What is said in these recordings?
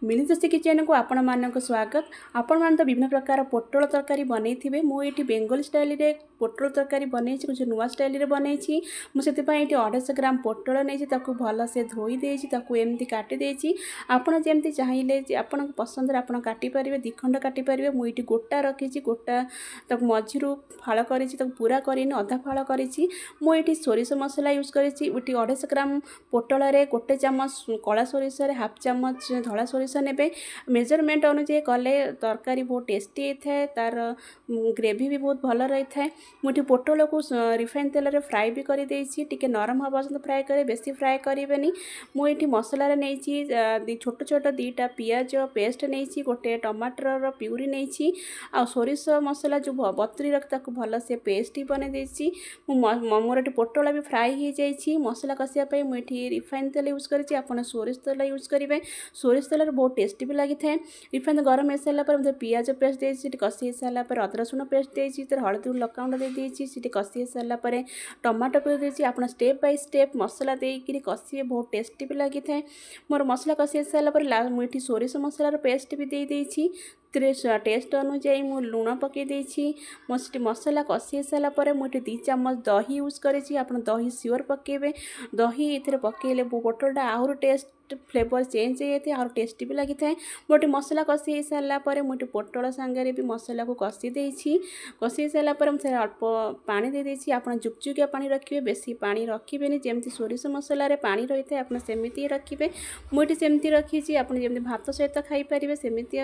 मिलिजोशी kitchen को आपण मानक स्वागत। आपण मान तो विभिन्न प्रकार पोटल तरकारी बनई थे। मुझे बेंगली स्टाइल रे पोटल तरकारी बनई कुछ नुआ स्टाइल रे बनई। मुझे 250 ग्राम पोटल नहीं भल से धोई एमती काटी देची। आपण जमी चाहिए आपण पसंद आप काटिपारे 2 खंड काटिपारे। मुझे गोटा रखी गोटा तक मझी फाड़ कर पूरा कर अधा फाड़ करी। मुझे सोरिष मसला यूज करी 250 ग्राम पोटल रे 1 चामच कला सोरिष 1/2 चामच धला सोरिष ने मेजरमेंट अनुसार कले तरकारी बहुत टेस्टी होता है। तार ग्रेवी भी बहुत भल रही है। मुझे पोटल को रिफाइन तेल रे फ्राए भी कर टे नरम हवा फ्राए करे बेसी फ्राए करें। मुझे मसलार नहीं छोट छोट 2टा पियाज पेस्ट नहीं गोटे टमाटर प्यूरी नहीं आ सोरिष मसला जो बतुरी रख भल से पेस्ट ही बनई। मोर पोटल भी फ्राए हो जाए। मसला कषापी मुझे रिफाइन तेल यूज कर सोरिष तेल यूज करेंगे। सोरिष तेल बहुत टेस्टी भी लगी है। रिफाइन गरम हो सारापर पियाज पेस्ट दे कषि हो सारापर अदरक रसुण पेस्ट दे हलदी लकागुंड दे कषि हो सारापर टमाटो पेस्ट दे आप स्टेप बाय स्टेप मसला देकर कषिए बहुत टेस्टी भी लगी है। मोर मसला कषि हो सारापर मुझे सोरिष मसलार पेस्ट भी दे टेस्ट अनुजाई मु लुण पकई मसला कषि हो सारापर मुझे 2 चामच दही यूज करी। आप दही सियोर पकेबे। दही ये पकेले पोटलटा आहरी टेस्ट फ्लेवर चेंज होते और टेस्टी भी लगी है। गोटे मसला कषि हो सारापर मुझे पोटल सांगे भी मसला को कषि कषि सारापर मुझे अल्प पानी दे आप जुकजुकिया पानी रखिए बेसी पानी रखिए जमी सोरिष मसलार पानी रही है आप सेमती रखिए। मुझे सेमती रखी आपड़ी भात सहित खाईपारे सेमती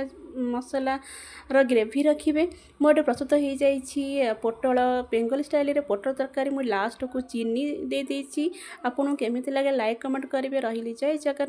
मसलार ग्रेवी रखिए। मोटे प्रस्तुत हो जाए पोटल बेंगली स्टाइल रे पोटल तरकारी। मुझे लास्ट को चीनी दे आपको केमी लगे लाइक कमेंट करेंगे। रही जय जगन्नाथ।